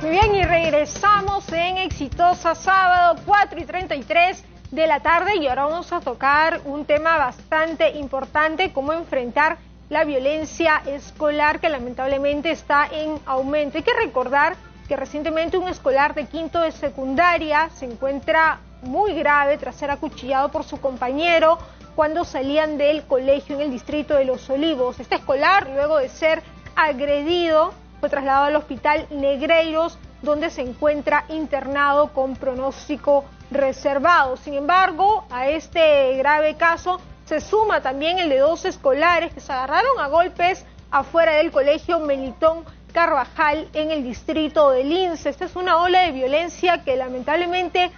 Muy bien, y regresamos en Exitosa Sábado, 4:33 de la tarde, y ahora vamos a tocar un tema bastante importante: cómo enfrentar la violencia escolar, que lamentablemente está en aumento. Hay que recordar que recientemente un escolar de quinto de secundaria se encuentra muy grave tras ser acuchillado por su compañero cuando salían del colegio en el distrito de Los Olivos. Este escolar, luego de ser agredido, fue trasladado al hospital Negreiros, donde se encuentra internado con pronóstico reservado. Sin embargo, a este grave caso se suma también el de dos escolares que se agarraron a golpes afuera del colegio Melitón Carvajal en el distrito de Lince. Esta es una ola de violencia que lamentablemente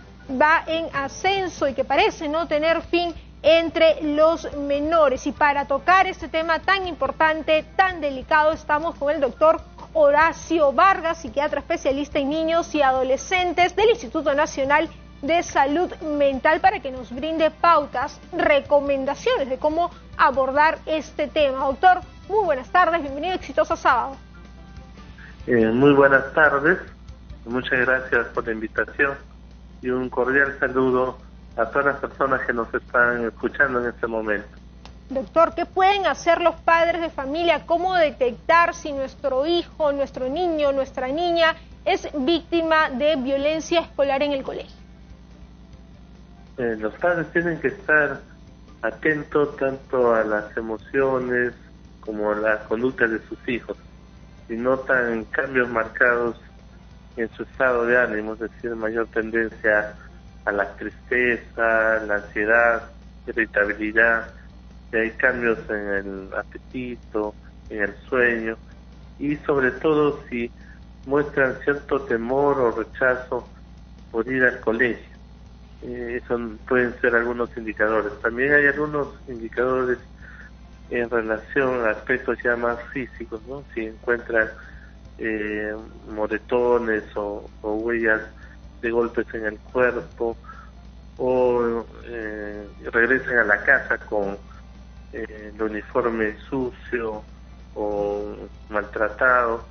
va en ascenso y que parece no tener fin entre los menores. Y para tocar este tema tan importante, tan delicado, estamos con el doctor Horacio Vargas, psiquiatra especialista en niños y adolescentes del Instituto Nacional de Salud Mental, para que nos brinde pautas, recomendaciones de cómo abordar este tema. Doctor, muy buenas tardes, bienvenido a Exitosa Sábado. Muy buenas tardes, muchas gracias por la invitación y un cordial saludo a todas las personas que nos están escuchando en este momento. Doctor, ¿qué pueden hacer los padres de familia? ¿Cómo detectar si nuestro hijo, nuestro niño, nuestra niña es víctima de violencia escolar en el colegio? Los padres tienen que estar atentos tanto a las emociones como a la conducta de sus hijos. Si notan cambios marcados en su estado de ánimo, es decir, mayor tendencia a la tristeza, la ansiedad, irritabilidad, si hay cambios en el apetito, en el sueño, y sobre todo si muestran cierto temor o rechazo por ir al colegio. Eso pueden ser algunos indicadores. También hay algunos indicadores en relación a aspectos ya más físicos, ¿no? Si encuentran moretones o huellas de golpes en el cuerpo, o regresan a la casa con el uniforme sucio o maltratado,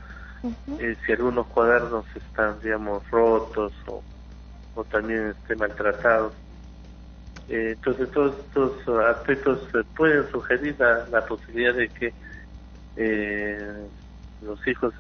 si algunos cuadernos están, digamos, rotos o también maltratados. Entonces todos estos aspectos pueden sugerir la posibilidad de que los hijos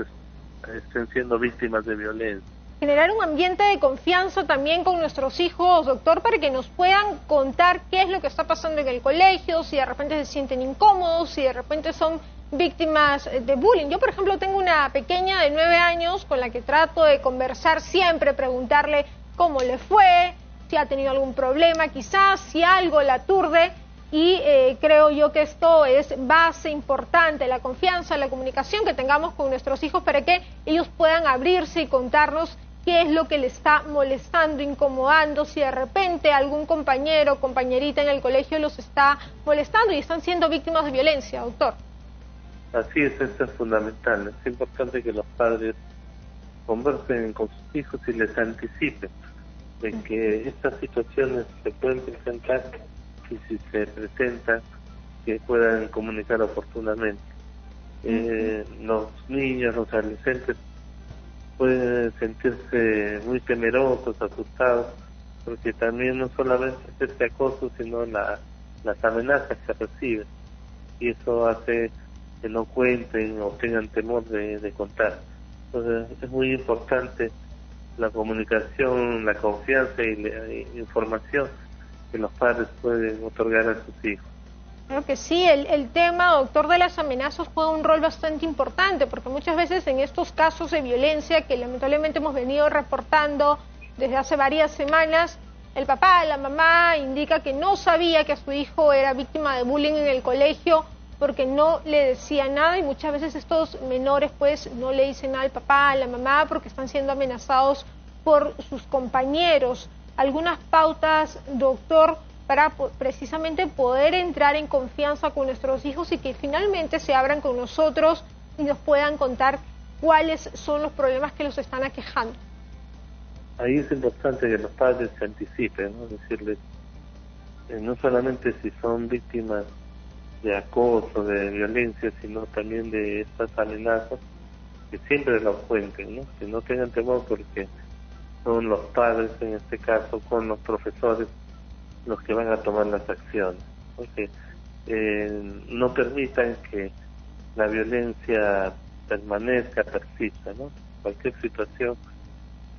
estén siendo víctimas de violencia. Generar un ambiente de confianza también con nuestros hijos, doctor, para que nos puedan contar qué es lo que está pasando en el colegio, si de repente se sienten incómodos, si de repente son víctimas de bullying. Yo, por ejemplo, tengo una pequeña de 9 años con la que trato de conversar siempre, preguntarle cómo le fue, si ha tenido algún problema, quizás si algo la aturde, y creo yo que esto es base importante, la confianza, la comunicación que tengamos con nuestros hijos para que ellos puedan abrirse y contarnos qué es lo que le está molestando, incomodando, si de repente algún compañero o compañerita en el colegio los está molestando y están siendo víctimas de violencia, doctor. Así es, eso es fundamental. Es importante que los padres conversen con sus hijos y les anticipen de que estas situaciones se pueden presentar, y si se presentan, que puedan comunicar oportunamente. Los niños, los adolescentes pueden sentirse muy temerosos, asustados, porque también no solamente es este acoso, sino las amenazas que reciben, y eso hace que no cuenten o tengan temor de contar. Entonces es muy importante la comunicación, la confianza y la información que los padres pueden otorgar a sus hijos. Creo que sí, el tema, doctor, de las amenazas juega un rol bastante importante, porque muchas veces en estos casos de violencia que lamentablemente hemos venido reportando desde hace varias semanas, el papá, la mamá indica que no sabía que su hijo era víctima de bullying en el colegio porque no le decía nada, y muchas veces estos menores pues no le dicen nada al papá, a la mamá, porque están siendo amenazados por sus compañeros. Algunas pautas, doctor, para precisamente poder entrar en confianza con nuestros hijos y que finalmente se abran con nosotros y nos puedan contar cuáles son los problemas que los están aquejando. Ahí es importante que los padres se anticipen, ¿no? Decirles, no solamente si son víctimas de acoso, de violencia, sino también de estas amenazas, que siempre lo cuenten, ¿no? Que no tengan temor, porque son los padres, en este caso, con los profesores, los que van a tomar las acciones. Porque no permitan que la violencia permanezca, persista, ¿no? Cualquier situación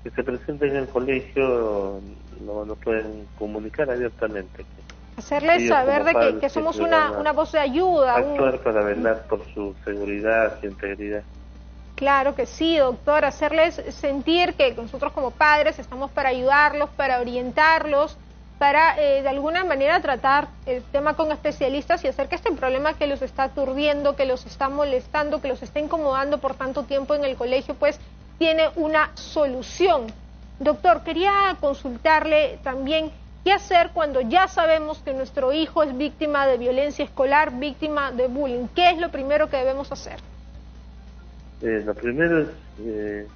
que se presente en el colegio lo pueden comunicar abiertamente. Hacerles saber de que somos una voz de ayuda. Actuar para velar por su seguridad y integridad. Claro que sí, doctor, hacerles sentir que nosotros como padres estamos para ayudarlos, para orientarlos, para de alguna manera tratar el tema con especialistas y hacer que este problema que los está aturdiendo, que los está molestando, que los está incomodando por tanto tiempo en el colegio, pues tiene una solución. Doctor, quería consultarle también qué hacer cuando ya sabemos que nuestro hijo es víctima de violencia escolar, víctima de bullying. ¿Qué es lo primero que debemos hacer? Lo primero es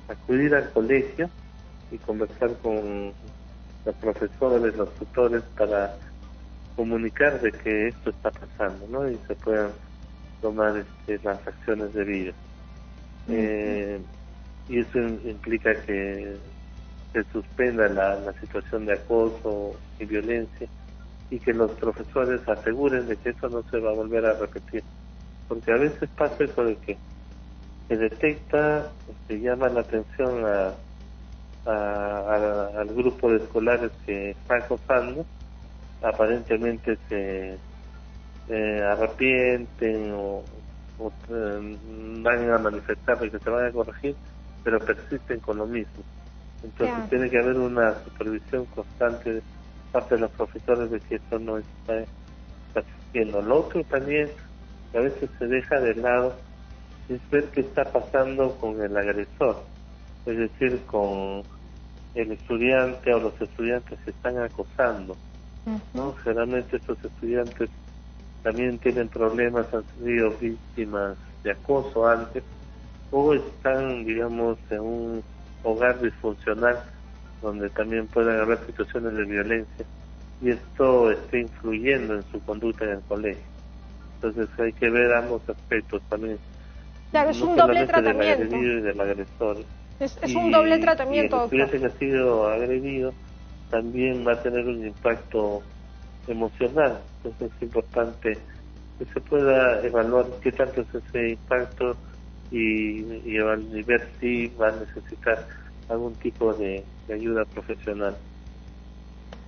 acudir al colegio y conversar con los profesores, los tutores, para comunicar de que esto está pasando, ¿no? Y se puedan tomar las acciones debidas. Y eso implica que se suspenda la situación de acoso y violencia, y que los profesores aseguren de que eso no se va a volver a repetir. Porque a veces pasa eso de que se detecta, se llama la atención al grupo de escolares que está acosando, aparentemente se arrepienten o van a manifestar de que se van a corregir, pero persisten con lo mismo. Entonces tiene que haber una supervisión constante de parte de los profesores de que esto no está sucediendo. Lo otro también, que a veces se deja de lado, es ver qué está pasando con el agresor, es decir, con el estudiante o los estudiantes que están acosando, ¿no? Generalmente estos estudiantes también tienen problemas, han sido víctimas de acoso antes, o están, digamos, en un hogar disfuncional donde también pueden haber situaciones de violencia, y esto está influyendo en su conducta en el colegio. Entonces hay que ver ambos aspectos también. Claro, es no un doble tratamiento del tratamiento. agredido y del agresor. Es un doble tratamiento, y el estudiante que ha sido agredido también va a tener un impacto emocional. Entonces es importante que se pueda evaluar qué tanto es ese impacto y ver si va a necesitar algún tipo de ayuda profesional.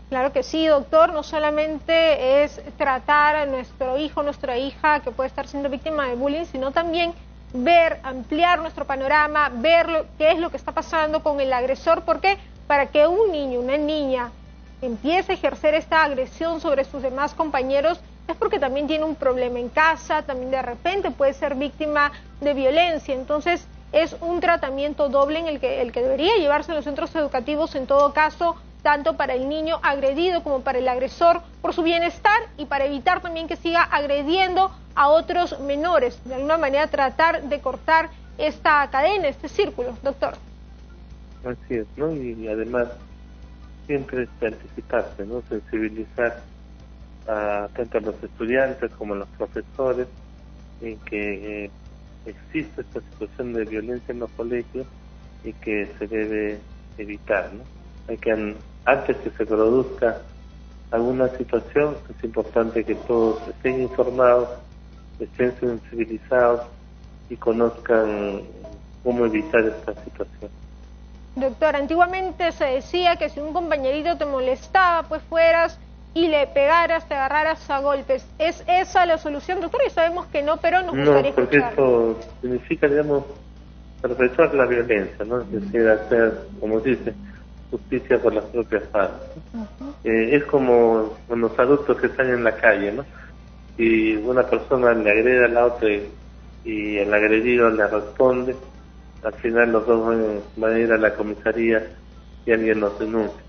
Claro que sí, doctor, no solamente es tratar a nuestro hijo, nuestra hija que puede estar siendo víctima de bullying, sino también ver, ampliar nuestro panorama, ver qué es lo que está pasando con el agresor, porque para que un niño, una niña empiece a ejercer esta agresión sobre sus demás compañeros, es porque también tiene un problema en casa, también de repente puede ser víctima de violencia. Entonces es un tratamiento doble en el que debería llevarse en los centros educativos, en todo caso, tanto para el niño agredido como para el agresor, por su bienestar y para evitar también que siga agrediendo a otros menores. De alguna manera tratar de cortar esta cadena, este círculo, doctor. Así es, ¿no? Y además siempre anticiparse, ¿no? Sensibilizar tanto a los estudiantes como a los profesores en que existe esta situación de violencia en los colegios y que se debe evitar, ¿no? Hay que, antes que se produzca alguna situación, es importante que todos estén informados, estén sensibilizados y conozcan cómo evitar esta situación. Doctor, antiguamente se decía que si un compañerito te molestaba, pues fueras y le pegaras, te agarraras a golpes. ¿Es esa la solución, doctor? Y sabemos que no, pero nos gustaría porque escucharlo. esto significa, digamos, perpetuar la violencia, ¿no? Es decir, hacer, como dice, justicia por las propias manos. Es como con los adultos que están en la calle, ¿no? Si una persona le agrede a la otra y el agredido le responde, al final los dos van a ir a la comisaría y alguien los denuncia.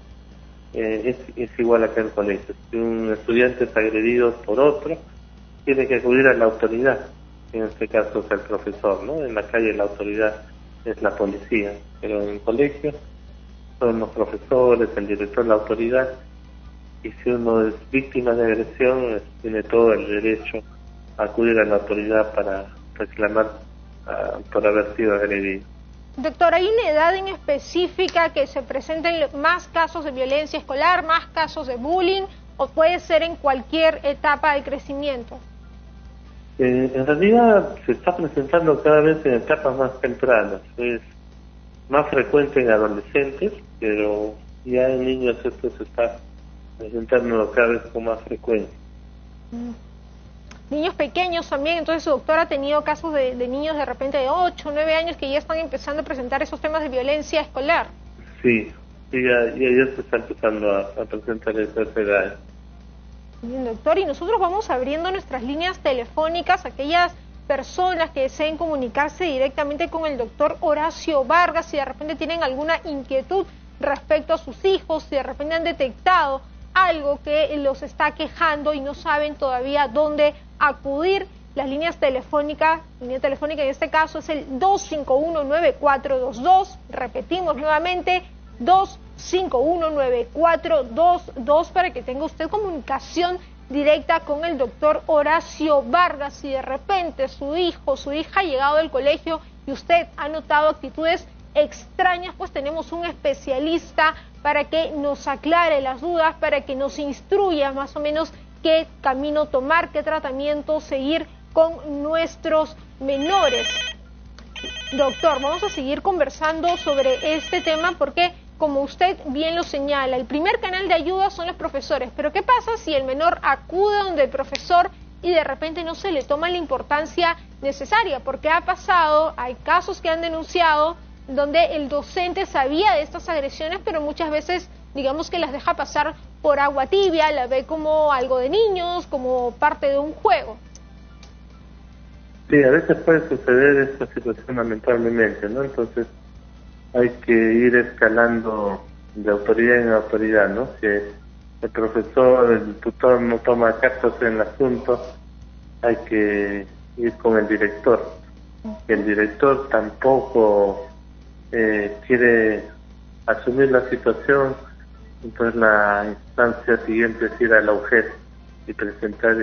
Es igual acá en el colegio. Si un estudiante es agredido por otro, tiene que acudir a la autoridad, en este caso es el profesor, ¿no? En la calle la autoridad es la policía, pero en el colegio son los profesores, el director, la autoridad, y si uno es víctima de agresión, tiene todo el derecho a acudir a la autoridad para reclamar por haber sido agredido. Doctor, ¿hay una edad en específica que se presenten más casos de violencia escolar, más casos de bullying, o puede ser en cualquier etapa de crecimiento? En realidad se está presentando cada vez en etapas más tempranas. Es más frecuente en adolescentes, pero ya en niños esto se está presentando cada vez con más frecuencia. Niños pequeños también, entonces su doctor ha tenido casos de niños de repente de 8, 9 años que ya están empezando a presentar esos temas de violencia escolar. Sí, ya se está empezando a presentar esas edades. Bien, doctor, y nosotros vamos abriendo nuestras líneas telefónicas a aquellas personas que deseen comunicarse directamente con el doctor Horacio Vargas si de repente tienen alguna inquietud respecto a sus hijos, si de repente han detectado algo que los está quejando y no saben todavía dónde acudir. Las líneas telefónicas, línea telefónica en este caso es el 251-9422, repetimos nuevamente, 251-9422 para que tenga usted comunicación directa con el doctor Horacio Vargas. Si de repente su hijo, su hija ha llegado del colegio y usted ha notado actitudes extrañas, pues tenemos un especialista para que nos aclare las dudas, para que nos instruya más o menos qué camino tomar, qué tratamiento seguir con nuestros menores. Doctor, vamos a seguir conversando sobre este tema porque, como usted bien lo señala, el primer canal de ayuda son los profesores, pero ¿qué pasa si el menor acude donde el profesor y de repente no se le toma la importancia necesaria? Porque ha pasado, hay casos que han denunciado donde el docente sabía de estas agresiones, pero muchas veces, digamos que las deja pasar por agua tibia, la ve como algo de niños, como parte de un juego. Sí, a veces puede suceder esta situación lamentablemente, ¿no? Entonces hay que ir escalando de autoridad en autoridad, ¿no? Si el profesor, el tutor no toma cartas en el asunto, hay que ir con el director. El director tampoco quiere asumir la situación, entonces la instancia siguiente es ir a la UGED y presentar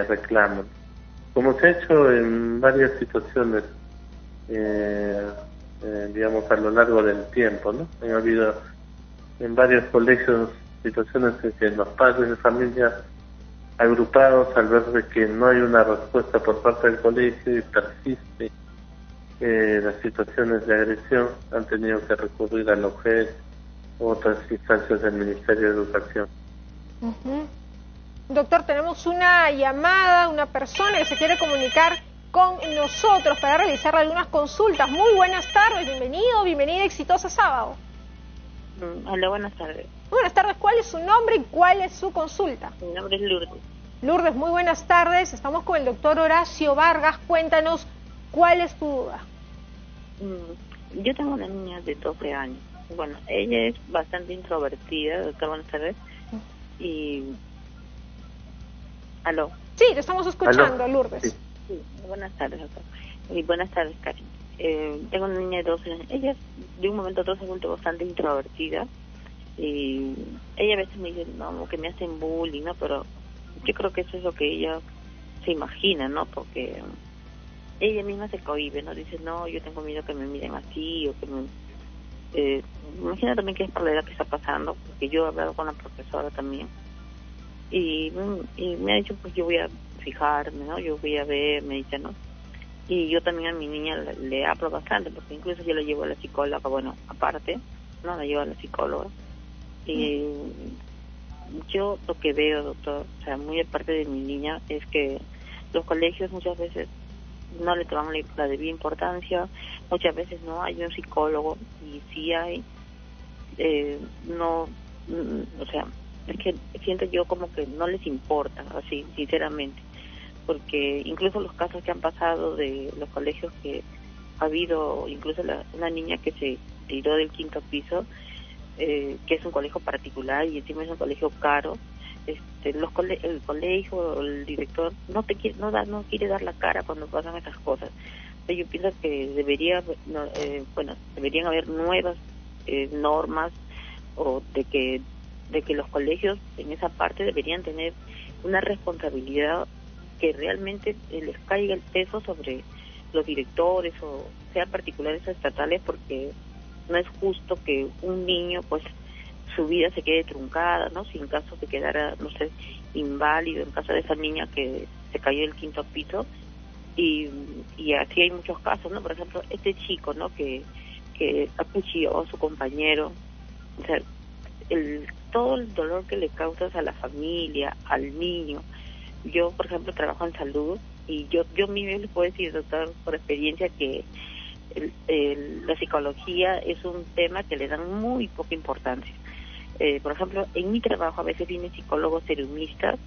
reclamo. Como se ha hecho en varias situaciones, digamos, a lo largo del tiempo, ¿no? Ha habido en varios colegios situaciones en que los padres de familia agrupados, al ver de que no hay una respuesta por parte del colegio y persiste las situaciones de agresión, han tenido que recurrir a la UGED u otras instancias del Ministerio de Educación. Doctor, tenemos una llamada, una persona que se quiere comunicar con nosotros para realizar algunas consultas. Muy buenas tardes, bienvenido, bienvenida, exitosa sábado. Hola, buenas tardes. Buenas tardes, ¿cuál es su nombre y cuál es su consulta? Mi nombre es Lourdes. Lourdes, muy buenas tardes, estamos con el doctor Horacio Vargas, cuéntanos cuál es tu duda. Yo tengo una niña de 12 años. Bueno, ella es bastante introvertida, doctor, buenas tardes. Y... ¿Aló? Sí, te estamos escuchando, ¿Aló? Lourdes. Sí. Sí, buenas tardes, doctor. Y buenas tardes, Karin. Tengo una niña de 12 años. Ella de un momento a otro se ha vuelto bastante introvertida. Y ella a veces me dice, no, que me hacen bullying, ¿no? Pero yo creo que eso es lo que ella se imagina, ¿no? Porque ella misma se cohíbe, ¿no? Dice, no, yo tengo miedo que me miren así, o que me... imagina también que es por la edad que está pasando, porque yo he hablado con la profesora también. Y me ha dicho, pues yo voy a fijarme, ¿no? Yo voy a ver, me dice, ¿no? Y yo también a mi niña le hablo bastante, porque incluso yo la llevo a la psicóloga, bueno, aparte, ¿no? La llevo a la psicóloga. Y yo lo que veo, doctor, o sea, muy aparte de mi niña, es que los colegios muchas veces no le toman la debida importancia, muchas veces no hay un psicólogo, y si hay, o sea, es que siento yo como que no les importa, así, sinceramente, porque incluso los casos que han pasado de los colegios que ha habido, incluso una niña que se tiró del 5º piso, que es un colegio particular y encima es un colegio caro, el colegio, el director no quiere dar la cara cuando pasan esas cosas. Yo pienso que deberían haber nuevas normas, o de que los colegios en esa parte deberían tener una responsabilidad, que realmente les caiga el peso sobre los directores o sean particulares o estatales, porque no es justo que un niño pues su vida se quede truncada, ¿no? Si en caso de quedara, no sé, inválido, en caso de esa niña que se cayó del 5º piso, y así hay muchos casos, ¿no? Por ejemplo, este chico, ¿no? Que acuchilló a su compañero, o sea, todo el dolor que le causas a la familia, al niño. Yo, por ejemplo, trabajo en salud y yo mismo les puedo decir, doctor, por experiencia, que la psicología es un tema que le dan muy poca importancia. Por ejemplo, en mi trabajo a veces vienen psicólogos serumistas,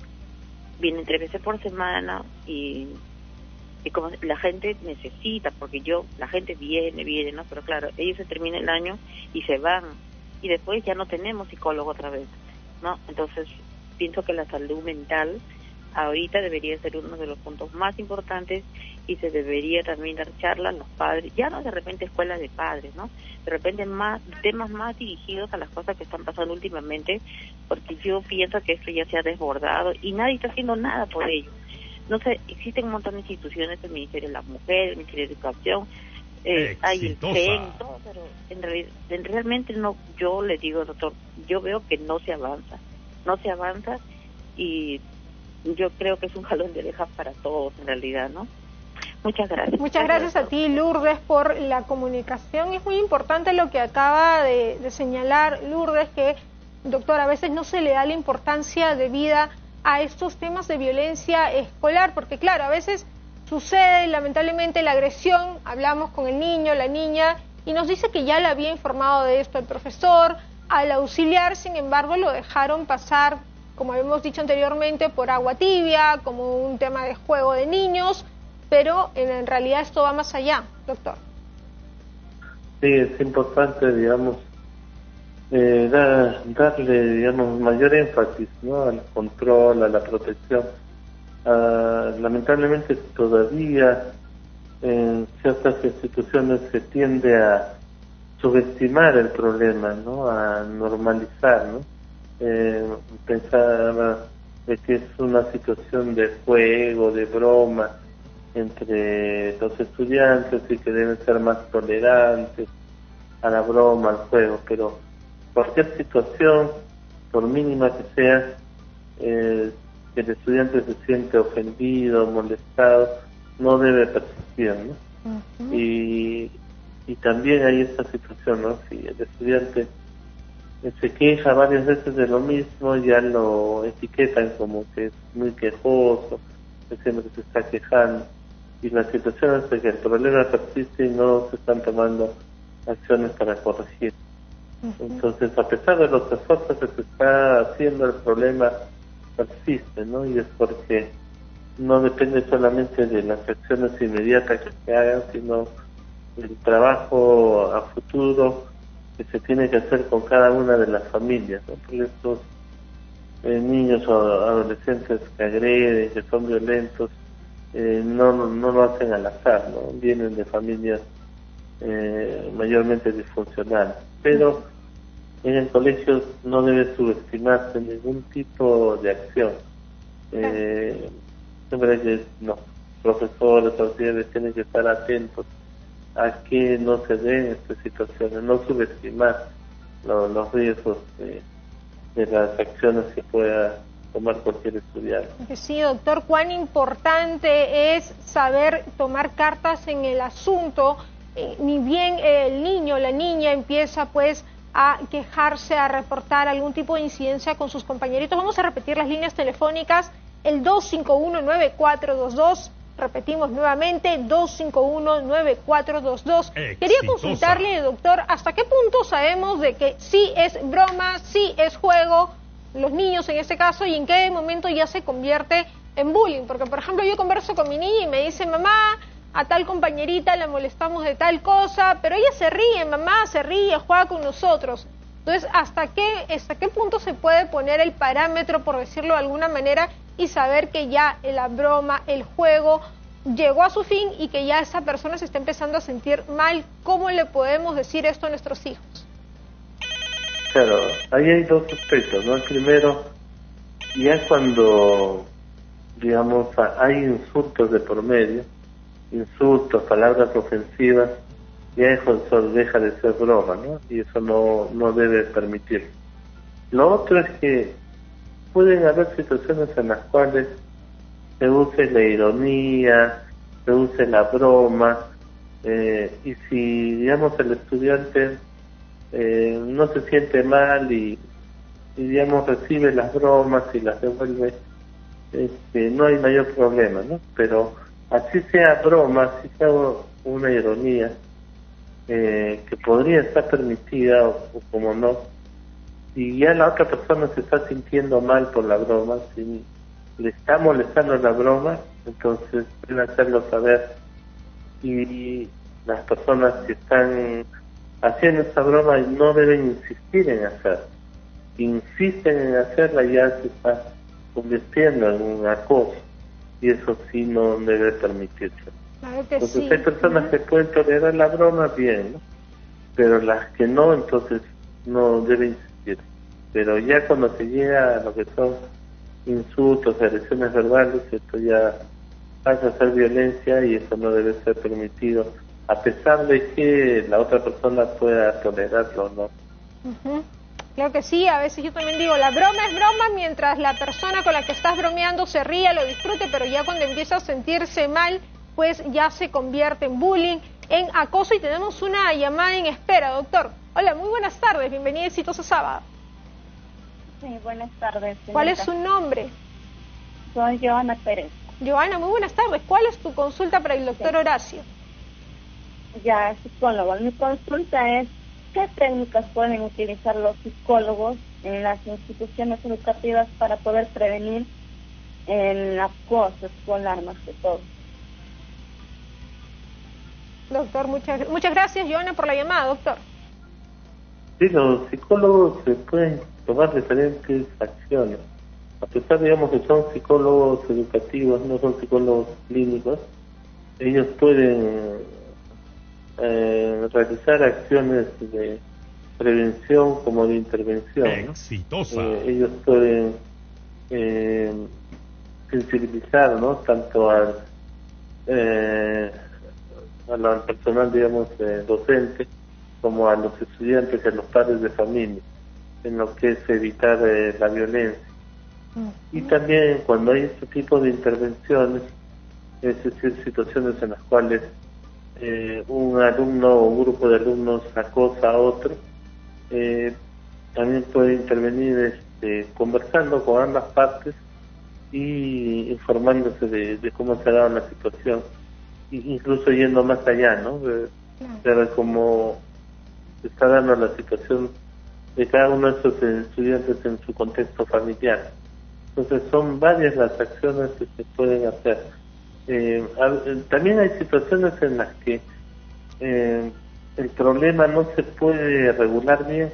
vienen 3 veces por semana y como la gente necesita, porque la gente viene, ¿no? Pero claro, ellos se termina el año y se van, y después ya no tenemos psicólogo otra vez, ¿no? Entonces, pienso que la salud mental ahorita debería ser uno de los puntos más importantes, y se debería también dar charlas a los padres, ya no de repente escuelas de padres, ¿no? De repente temas más dirigidos a las cosas que están pasando últimamente, porque yo pienso que esto ya se ha desbordado y nadie está haciendo nada por ello. No sé, existen un montón de instituciones, el Ministerio de la Mujer, el Ministerio de Educación, hay el CEN, todo, pero realmente no. Yo le digo, doctor, yo veo que no se avanza, y yo creo que es un jalón de orejas para todos en realidad, ¿no? Muchas gracias. Muchas gracias a ti, Lourdes, por la comunicación. Es muy importante lo que acaba de señalar Lourdes, que, doctor, a veces no se le da la importancia debida a estos temas de violencia escolar, porque claro, a veces sucede lamentablemente la agresión, hablamos con el niño, la niña, y nos dice que ya le había informado de esto el profesor, al auxiliar, sin embargo lo dejaron pasar, como habíamos dicho anteriormente, por agua tibia, como un tema de juego de niños, pero en realidad esto va más allá, doctor. Sí, es importante, digamos, darle, digamos, mayor énfasis, ¿no?, al control, a la protección. Lamentablemente todavía en ciertas instituciones se tiende a subestimar el problema, ¿no?, a normalizar, ¿no? Pensar de que es una situación de juego, de broma entre los estudiantes y que deben ser más tolerantes a la broma, al juego, pero cualquier situación, por mínima que sea, que el estudiante se siente ofendido, molestado, no debe persistir, ¿no? Uh-huh. Y también hay esta situación, ¿no? Si el estudiante se queja varias veces de lo mismo, ya lo etiquetan como que es muy quejoso, que siempre se está quejando, y la situación es de que el problema persiste y no se están tomando acciones para corregir. Entonces, a pesar de los esfuerzos que se está haciendo, el problema persiste, ¿no? Y es porque no depende solamente de las acciones inmediatas que se hagan, sino del trabajo a futuro que se tiene que hacer con cada una de las familias, ¿no? Porque estos niños o adolescentes que agreden, que son violentos, no lo hacen al azar, ¿no? Vienen de familias mayormente disfuncionales, pero en el colegio no debe subestimarse ningún tipo de acción. Siempre que los profesores, autoridades tienen que estar atentos a que no se den estas situaciones, no subestimar los riesgos de las acciones que pueda tomar cualquier estudiante. Sí, doctor, cuán importante es saber tomar cartas en el asunto. Ni bien el niño o la niña empieza pues a quejarse, a reportar algún tipo de incidencia con sus compañeritos. Vamos a repetir las líneas telefónicas, el 251-9422, repetimos nuevamente, 251-9422. Quería consultarle, doctor, ¿hasta qué punto sabemos de que sí es broma, sí es juego, los niños en este caso, y en qué momento ya se convierte en bullying? Porque, por ejemplo, yo converso con mi niña y me dice, mamá, a tal compañerita la molestamos de tal cosa, pero ella se ríe, mamá se ríe, juega con nosotros. Entonces, ¿hasta qué punto se puede poner el parámetro, por decirlo de alguna manera, y saber que ya la broma, el juego, llegó a su fin y que ya esa persona se está empezando a sentir mal? ¿Cómo le podemos decir esto a nuestros hijos? Claro, ahí hay dos aspectos, ¿no? El primero, ya cuando, digamos, hay insultos de por medio, insultos, palabras ofensivas, ya eso deja de ser broma, ¿no? Y eso no debe permitir. Lo otro es que pueden haber situaciones en las cuales se use la ironía, se use la broma, y si, digamos, el estudiante no se siente mal y digamos, recibe las bromas y las devuelve, no hay mayor problema, ¿no? Pero así sea broma, así sea una ironía, que podría estar permitida o como no, y ya la otra persona se está sintiendo mal por la broma, si le está molestando la broma, entonces deben hacerlo saber, y las personas que están haciendo esa broma no deben insistir en hacerla. Si insisten en hacerla, ya se está convirtiendo en un acoso, y eso sí no debe permitirse. Claro que entonces sí. Hay personas que pueden tolerar la broma bien, ¿no? Pero las que no, entonces no deben insistir. Pero ya cuando se llega a lo que son insultos, agresiones verbales, esto ya pasa a ser violencia y eso no debe ser permitido, a pesar de que la otra persona pueda tolerarlo, ¿no? Claro que sí, a veces yo también digo, la broma es broma mientras la persona con la que estás bromeando se ría, lo disfrute, pero ya cuando empieza a sentirse mal, pues ya se convierte en bullying, en acoso, y tenemos una llamada en espera, doctor. Hola, muy buenas tardes, bienvenida a Exitoso Sábado. Sí, buenas tardes. Señorita. ¿Cuál es su nombre? Soy Joana Pérez. Joana, muy buenas tardes. ¿Cuál es tu consulta para el doctor Horacio? Ya, psicólogo. Mi consulta es, ¿qué técnicas pueden utilizar los psicólogos en las instituciones educativas para poder prevenir el acoso escolar más que todo? Doctor, muchas gracias, Joana, por la llamada, doctor. Sí, los psicólogos se pueden tomar diferentes acciones. A pesar, digamos, que son psicólogos educativos, no son psicólogos clínicos, ellos pueden realizar acciones de prevención como de intervención, ¿no? Exitosa. Ellos pueden sensibilizar, ¿no? Tanto al personal, digamos, docente, como a los estudiantes y a los padres de familia, en lo que es evitar la violencia. Y también cuando hay este tipo de intervenciones, es decir, situaciones en las cuales un alumno o un grupo de alumnos acosa a otro, también puede intervenir conversando con ambas partes y informándose de cómo se ha dado la situación, incluso yendo más allá, ¿no? De cómo se está dando la situación de cada uno de esos estudiantes en su contexto familiar. Entonces son varias las acciones que se pueden hacer. También hay situaciones en las que el problema no se puede regular bien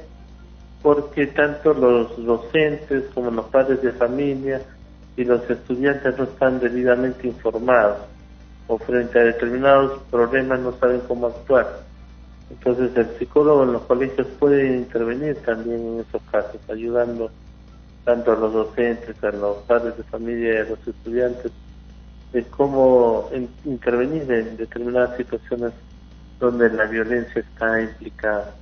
porque tanto los docentes como los padres de familia y los estudiantes no están debidamente informados o frente a determinados problemas no saben cómo actuar. Entonces el psicólogo en los colegios puede intervenir también en esos casos, ayudando tanto a los docentes, a los padres de familia y a los estudiantes de cómo intervenir en determinadas situaciones donde la violencia está implicada.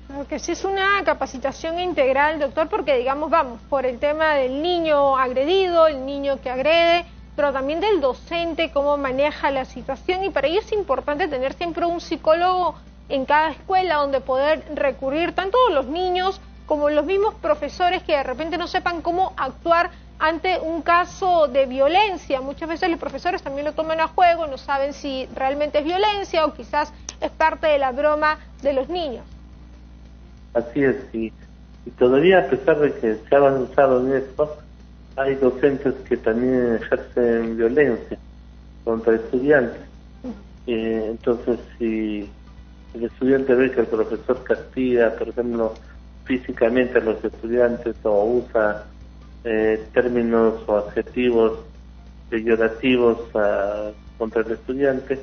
Claro que sí, es una capacitación integral, doctor, porque digamos, vamos, por el tema del niño agredido, el niño que agrede, pero también del docente, cómo maneja la situación, y para ello es importante tener siempre un psicólogo en cada escuela donde poder recurrir tanto los niños como los mismos profesores que de repente no sepan cómo actuar ante un caso de violencia. Muchas veces los profesores también lo toman a juego, no saben si realmente es violencia o quizás es parte de la broma de los niños. Así es, y todavía a pesar de que se ha avanzado en esto, hay docentes que también ejercen violencia contra estudiantes. Entonces, si el estudiante ve que el profesor castiga, por ejemplo, físicamente a los estudiantes o usa términos o adjetivos peyorativos contra el estudiante,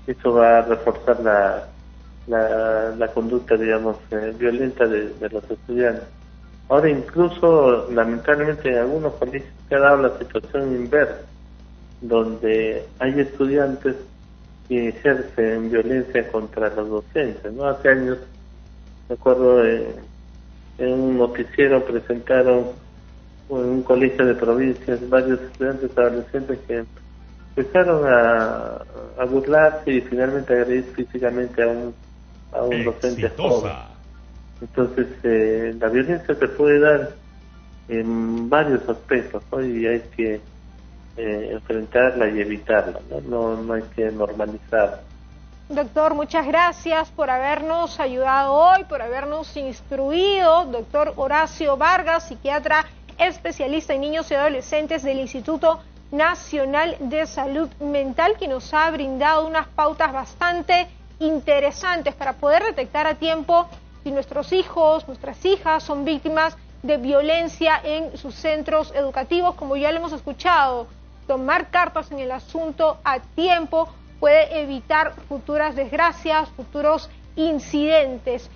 eso va a reforzar la conducta, digamos, violenta de los estudiantes. Ahora incluso, lamentablemente, en algunos colegios se ha dado la situación inversa, donde hay estudiantes que ejercen violencia contra los docentes, ¿no? Hace años, me acuerdo, en un noticiero presentaron en un colegio de provincias varios estudiantes adolescentes que empezaron a burlarse y finalmente agredir físicamente a un docente joven. Entonces, la violencia se puede dar en varios aspectos, ¿no? Y hay que enfrentarla y evitarla, ¿no? Hay que normalizarla. Doctor, muchas gracias por habernos ayudado hoy, por habernos instruido. Doctor Horacio Vargas, psiquiatra especialista en niños y adolescentes del Instituto Nacional de Salud Mental, que nos ha brindado unas pautas bastante interesantes para poder detectar a tiempo si nuestros hijos, nuestras hijas son víctimas de violencia en sus centros educativos. Como ya lo hemos escuchado, tomar cartas en el asunto a tiempo puede evitar futuras desgracias, futuros incidentes.